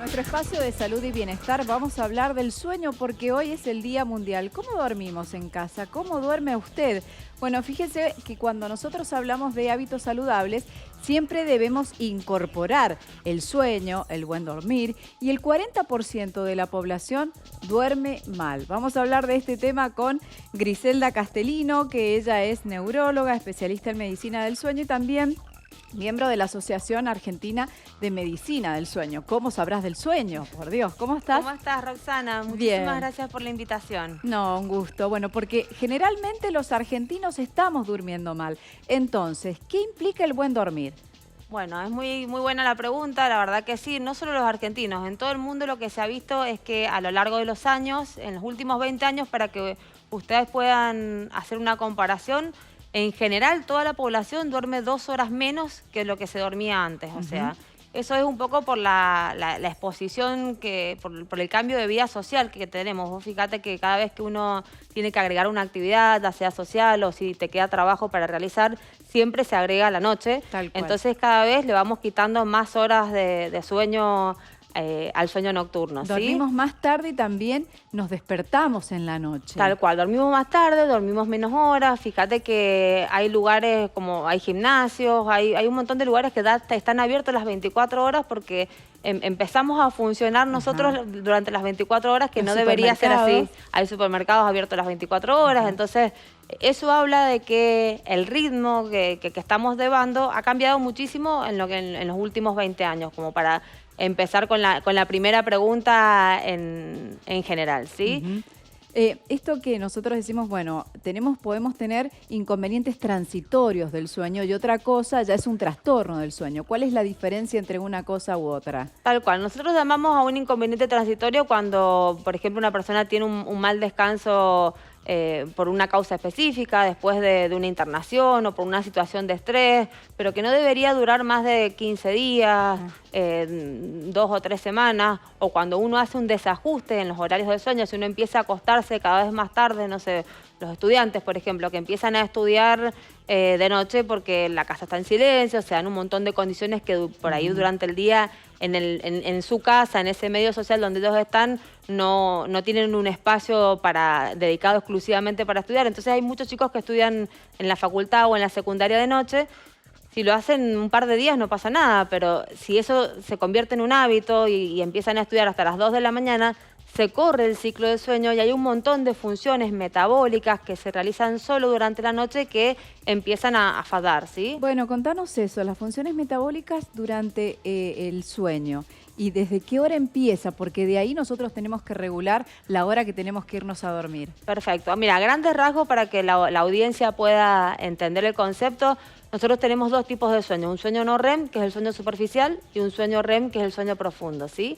nuestro espacio de salud y bienestar vamos a hablar del sueño porque hoy es el Día Mundial. ¿Cómo dormimos en casa? ¿Cómo duerme usted? Bueno, fíjese que cuando nosotros hablamos de hábitos saludables, siempre debemos incorporar el sueño, el buen dormir, y el 40% de la población duerme mal. Vamos a hablar de este tema con Griselda Castellino, que ella es neuróloga, especialista en medicina del sueño y también miembro de la Asociación Argentina de Medicina del Sueño. ¿Cómo sabrás del sueño? Por Dios, ¿cómo estás? ¿Cómo estás, Roxana? Bien. Muchísimas gracias por la invitación. No, un gusto. Bueno, porque generalmente los argentinos estamos durmiendo mal. Entonces, ¿qué implica el buen dormir? Bueno, es muy buena la pregunta, la verdad que sí, no solo los argentinos, en todo el mundo lo que se ha visto es que a lo largo de los años, en los últimos 20 años, para que ustedes puedan hacer una comparación, en general toda la población duerme 2 horas menos que lo que se dormía antes, o sea, eso es un poco por la exposición, por el cambio de vida social que tenemos. Vos fíjate que cada vez que uno tiene que agregar una actividad, ya sea social o si te queda trabajo para realizar, siempre se agrega la noche. Tal cual. Entonces cada vez le vamos quitando más horas de sueño al sueño nocturno. Dormimos ¿sí? más tarde y también nos despertamos en la noche. Tal cual, dormimos más tarde, dormimos menos horas. Fíjate que hay lugares como hay gimnasios, hay un montón de lugares que están abiertos las 24 horas porque empezamos a funcionar nosotros durante las 24 horas, que Los no debería ser así. supermercados. Hay supermercados abiertos las 24 horas, entonces eso habla de que el ritmo que estamos llevando ha cambiado muchísimo en los últimos 20 años, como para empezar con la primera pregunta en general, ¿sí? Esto que nosotros decimos, bueno, podemos tener inconvenientes transitorios del sueño y otra cosa ya es un trastorno del sueño. ¿Cuál es la diferencia entre una cosa u otra? Tal cual. Nosotros llamamos a un inconveniente transitorio cuando, por ejemplo, una persona tiene un mal descanso por una causa específica, después de una internación o por una situación de estrés, pero que no debería durar más de 15 días, 2 o 3 semanas, o cuando uno hace un desajuste en los horarios de sueño, si uno empieza a acostarse cada vez más tarde, no sé, los estudiantes, por ejemplo, que empiezan a estudiar de noche porque la casa está en silencio, se dan un montón de condiciones que por ahí durante el día en su casa, en ese medio social donde ellos están, no tienen un espacio dedicado exclusivamente para estudiar. Entonces hay muchos chicos que estudian en la facultad o en la secundaria de noche. Si lo hacen un par de días no pasa nada, pero si eso se convierte en un hábito y empiezan a estudiar hasta las 2 de la mañana, se corre el ciclo de sueño y hay un montón de funciones metabólicas que se realizan solo durante la noche que empiezan a fallar, ¿sí? Bueno, contanos eso, las funciones metabólicas durante el sueño y desde qué hora empieza, porque de ahí nosotros tenemos que regular la hora que tenemos que irnos a dormir. Perfecto. Mira, a grandes rasgos para que la audiencia pueda entender el concepto, nosotros tenemos 2 tipos de sueño, un sueño no REM, que es el sueño superficial, y un sueño REM, que es el sueño profundo, ¿sí?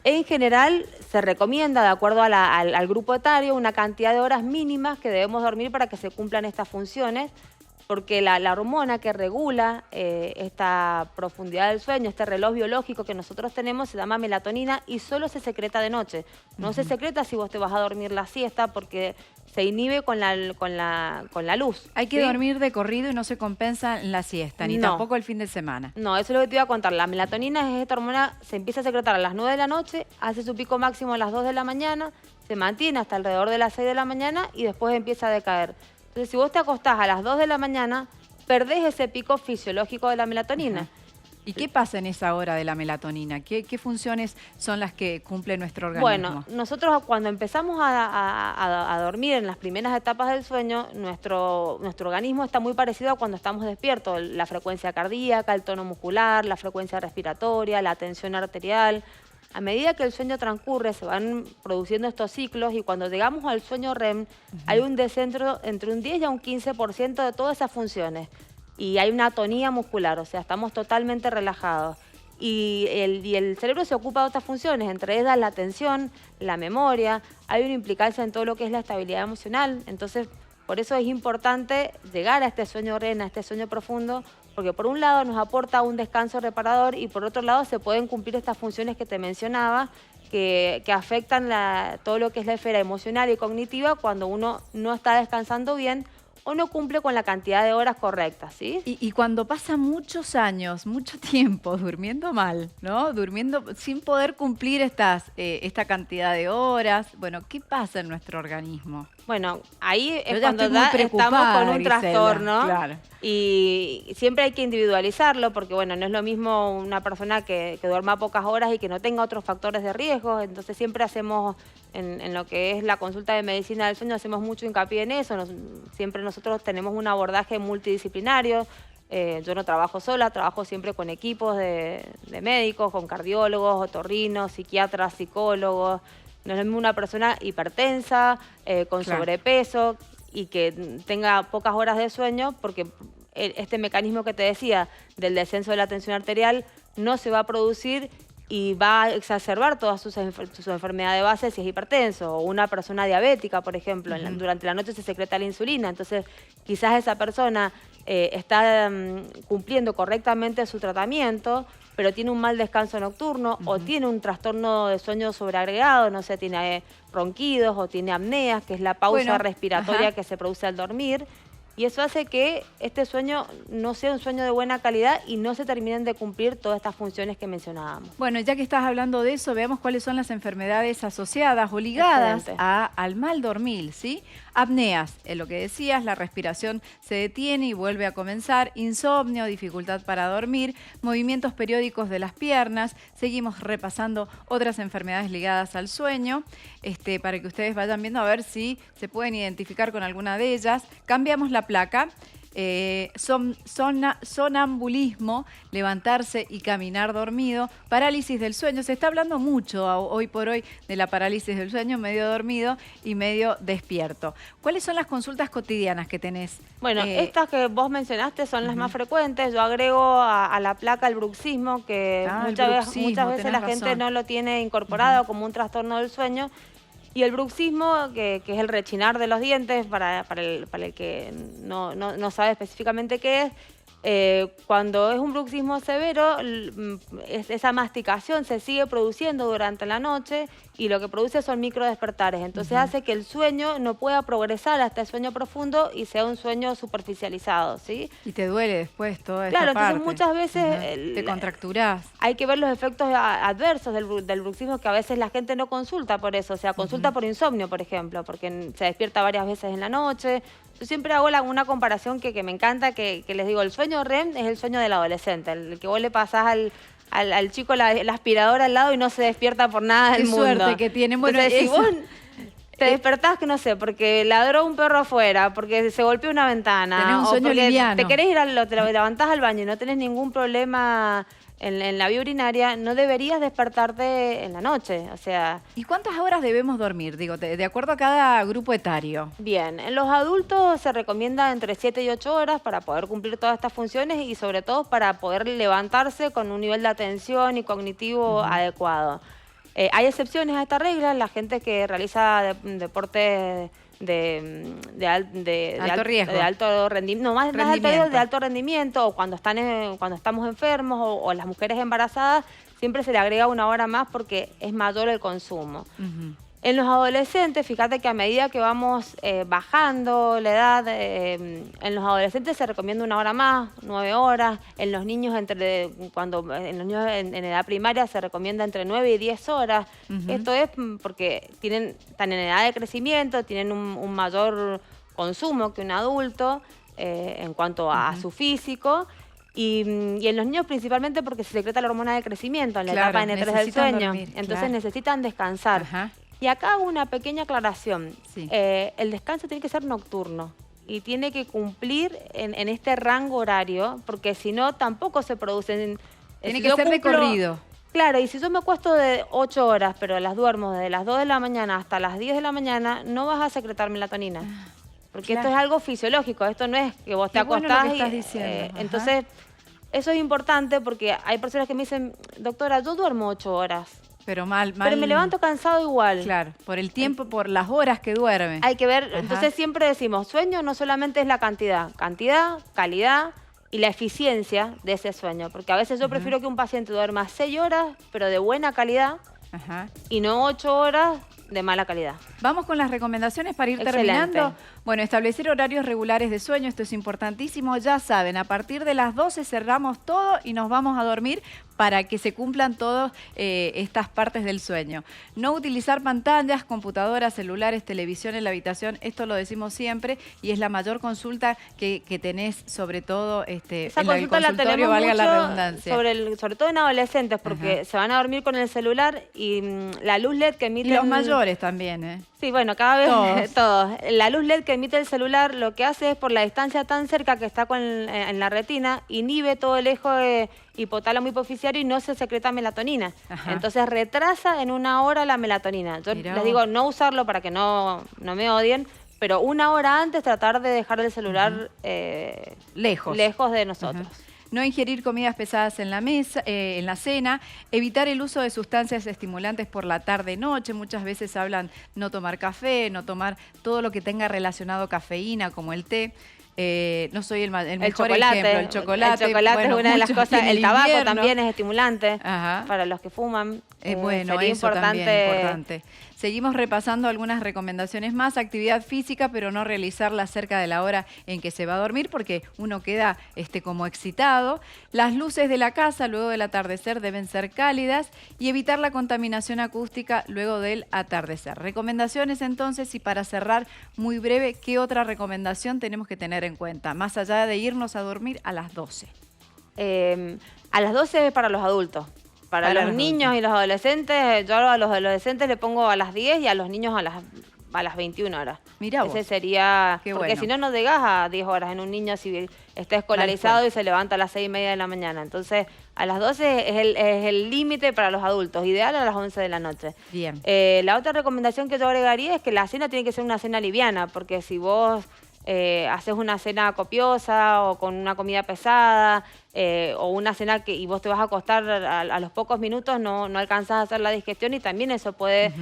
En general, se recomienda, de acuerdo al grupo etario, una cantidad de horas mínimas que debemos dormir para que se cumplan estas funciones, porque la hormona que regula esta profundidad del sueño, este reloj biológico que nosotros tenemos, se llama melatonina y solo se secreta de noche. No se secreta si vos te vas a dormir la siesta porque se inhibe con la luz. Hay que dormir de corrido y no se compensa en la siesta, ni tampoco el fin de semana. No, eso es lo que te iba a contar. La melatonina es esta hormona, se empieza a secretar a las 9 de la noche, hace su pico máximo a las 2 de la mañana, se mantiene hasta alrededor de las 6 de la mañana y después empieza a decaer. Entonces, si vos te acostás a las 2 de la mañana, perdés ese pico fisiológico de la melatonina. ¿Y qué pasa en esa hora de la melatonina? ¿Qué funciones son las que cumple nuestro organismo? Bueno, nosotros cuando empezamos a dormir en las primeras etapas del sueño, nuestro organismo está muy parecido a cuando estamos despiertos. La frecuencia cardíaca, el tono muscular, la frecuencia respiratoria, la tensión arterial. A medida que el sueño transcurre, se van produciendo estos ciclos y cuando llegamos al sueño REM, hay un descenso entre un 10 y un 15% de todas esas funciones. Y hay una atonía muscular, o sea, estamos totalmente relajados. Y el cerebro se ocupa de otras funciones, entre ellas la atención, la memoria, hay una implicancia en todo lo que es la estabilidad emocional. Entonces, por eso es importante llegar a este sueño REM, a este sueño profundo, porque por un lado nos aporta un descanso reparador y por otro lado se pueden cumplir estas funciones que te mencionaba, que afectan todo lo que es la esfera emocional y cognitiva cuando uno no está descansando bien o no cumple con la cantidad de horas correctas, ¿sí? Y cuando pasa muchos años, mucho tiempo durmiendo mal, ¿no? Durmiendo sin poder cumplir esta cantidad de horas, bueno, ¿qué pasa en nuestro organismo? Bueno, ahí Yo es ya cuando estoy muy estamos preocupada, con un Griselda, trastorno, claro. y siempre hay que individualizarlo porque, bueno, no es lo mismo una persona que duerma pocas horas y que no tenga otros factores de riesgo. Entonces siempre hacemos, en lo que es la consulta de medicina del sueño, hacemos mucho hincapié en eso. Siempre nosotros tenemos un abordaje multidisciplinario. Yo no trabajo sola, trabajo siempre con equipos de médicos, con cardiólogos, otorrinos, psiquiatras, psicólogos. No es lo mismo una persona hipertensa, con sobrepeso y que tenga pocas horas de sueño, porque este mecanismo que te decía del descenso de la tensión arterial no se va a producir y va a exacerbar todas sus enfermedades de base si es hipertenso. O una persona diabética, por ejemplo, durante la noche se secreta la insulina, entonces quizás esa persona está cumpliendo correctamente su tratamiento, pero tiene un mal descanso nocturno o tiene un trastorno de sueño sobreagregado, no sé, tiene ronquidos o tiene apneas, que es la pausa respiratoria que se produce al dormir. Y eso hace que este sueño no sea un sueño de buena calidad y no se terminen de cumplir todas estas funciones que mencionábamos. Bueno, ya que estás hablando de eso, veamos cuáles son las enfermedades asociadas o ligadas al mal dormir, ¿sí? Apneas, lo que decías, la respiración se detiene y vuelve a comenzar, insomnio, dificultad para dormir, movimientos periódicos de las piernas. Seguimos repasando otras enfermedades ligadas al sueño, para que ustedes vayan viendo a ver si se pueden identificar con alguna de ellas. Cambiamos la placa. Sonambulismo, levantarse y caminar dormido, parálisis del sueño. Se está hablando mucho hoy por hoy de la parálisis del sueño, medio dormido y medio despierto. ¿Cuáles son las consultas cotidianas que tenés? Bueno, estas que vos mencionaste son las más frecuentes. Yo agrego a la placa el bruxismo, que muchas veces la gente no lo tiene incorporado como un trastorno del sueño. Y el bruxismo, que es el rechinar de los dientes, para el que no sabe específicamente qué es, cuando es un bruxismo severo, esa masticación se sigue produciendo durante la noche y lo que produce son microdespertares. Entonces hace que el sueño no pueda progresar hasta el sueño profundo y sea un sueño superficializado, ¿sí? Y te duele después toda esta parte. Entonces muchas veces... te contracturás. Hay que ver los efectos adversos del bruxismo, que a veces la gente no consulta por eso. O sea, consulta por insomnio, por ejemplo, porque se despierta varias veces en la noche. Yo siempre hago una comparación que me encanta, que les digo, el sueño REM es el sueño del adolescente, el que vos le pasás al chico la aspiradora al lado y no se despierta por nada del mundo. Qué suerte que tienen. Bueno, entonces, si vos te despertás, que no sé, porque ladró un perro afuera, porque se golpeó una ventana, tenés un sueño liviano, te querés te levantás al baño y no tenés ningún problema en la vía urinaria, no deberías despertarte en la noche, o sea... ¿Y cuántas horas debemos dormir? Digo, de acuerdo a cada grupo etario. Bien, en los adultos se recomienda entre 7 y 8 horas para poder cumplir todas estas funciones y sobre todo para poder levantarse con un nivel de atención y cognitivo adecuado. Hay excepciones a esta regla, la gente que realiza deportes de alto rendimiento, no más de alto rendimiento, o cuando estamos enfermos o las mujeres embarazadas, siempre se le agrega 1 hora más porque es mayor el consumo. En los adolescentes, fíjate que a medida que vamos bajando la edad, en los adolescentes se recomienda 1 hora más, 9 horas. En los niños en edad primaria se recomienda entre 9 y 10 horas. Esto es porque están en edad de crecimiento, tienen un mayor consumo que un adulto en cuanto a su físico. Y en los niños principalmente porque se secreta la hormona de crecimiento en la etapa N3 del sueño. Entonces necesitan descansar. Y acá hago una pequeña aclaración. El descanso tiene que ser nocturno y tiene que cumplir en este rango horario, porque si no, tampoco se producen... Tiene que ser de corrido. Claro, y si yo me acuesto de 8 horas, pero las duermo desde las 2 de la mañana hasta las 10 de la mañana, no vas a secretar melatonina. Porque esto es algo fisiológico, esto no es que vos te acostás entonces, eso es importante porque hay personas que me dicen, doctora, yo duermo 8 horas. Pero mal. Pero me levanto cansado igual. Claro, por el tiempo, por las horas que duerme. Hay que ver, entonces siempre decimos, sueño no solamente es la cantidad, calidad y la eficiencia de ese sueño. Porque a veces yo prefiero que un paciente duerma 6 horas, pero de buena calidad, y no 8 horas de mala calidad. Vamos con las recomendaciones para ir Excelente. terminando. Bueno, establecer horarios regulares de sueño, esto es importantísimo. Ya saben, a partir de las 12 cerramos todo y nos vamos a dormir para que se cumplan todas estas partes del sueño. No utilizar pantallas, computadoras, celulares, televisión en la habitación, esto lo decimos siempre y es la mayor consulta que tenés, sobre todo Esa en el consulta la consultorio, tenemos valga mucho la redundancia. sobre todo en adolescentes, porque se van a dormir con el celular y la luz LED que emite... Y los mayores también, ¿eh? Sí, bueno, cada vez Todos. todos. La luz LED que emite el celular lo que hace es, por la distancia tan cerca que está en la retina, inhibe todo el eje hipotálamo hipoficiario y no se secreta melatonina. Ajá. Entonces retrasa en 1 hora la melatonina. Yo Mirá les vos. digo no usarlo para que no me odien, pero 1 hora antes tratar de dejar el celular Lejos. lejos de nosotros. Ajá. No ingerir comidas pesadas en la mesa, en la cena, evitar el uso de sustancias estimulantes por la tarde-noche. Muchas veces hablan no tomar café, no tomar todo lo que tenga relacionado cafeína, como el té. No soy el mejor ejemplo, el chocolate. El chocolate bueno, es una de las mucho cosas. en El tabaco invierno. también es estimulante Ajá. para los que fuman. Bueno, sería eso también es importante. Seguimos repasando algunas recomendaciones más. Actividad física, pero no realizarla cerca de la hora en que se va a dormir porque uno queda como excitado. Las luces de la casa luego del atardecer deben ser cálidas y evitar la contaminación acústica luego del atardecer. Recomendaciones entonces, y para cerrar muy breve, ¿qué otra recomendación tenemos que tener en cuenta? Más allá de irnos a dormir a las 12. A las 12 es para los adultos. Para los niños y los adolescentes, yo a los adolescentes le pongo a las 10 y a los niños a las 21 horas. Mirá vos. Ese sería... Qué porque bueno. si no, no llegás a 10 horas en un niño si está escolarizado y se levanta a las 6:30 de la mañana. Entonces, a las 12 es el límite para los adultos, ideal a las 11 de la noche. Bien. La otra recomendación que yo agregaría es que la cena tiene que ser una cena liviana, porque si vos haces una cena copiosa o con una comida pesada o una cena y vos te vas a acostar a los pocos minutos, no alcanzas a hacer la digestión y también eso puede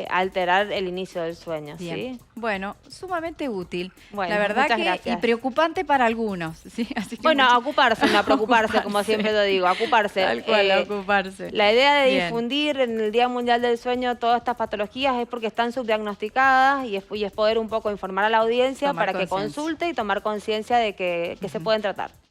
alterar el inicio del sueño. Bien. ¿Sí? Bueno, sumamente útil. Bueno, la verdad muchas que gracias. Y preocupante para algunos. ¿Sí? Así que Bueno, a ocuparse, no a preocuparse, como Ocuparse. siempre lo digo, a ocuparse. Tal cual, a ocuparse. La idea de Bien. difundir en el Día Mundial del Sueño todas estas patologías es porque están subdiagnosticadas y es poder un poco informar a la audiencia Tomar para que conciencia. consulte y tomar conciencia de que se pueden tratar.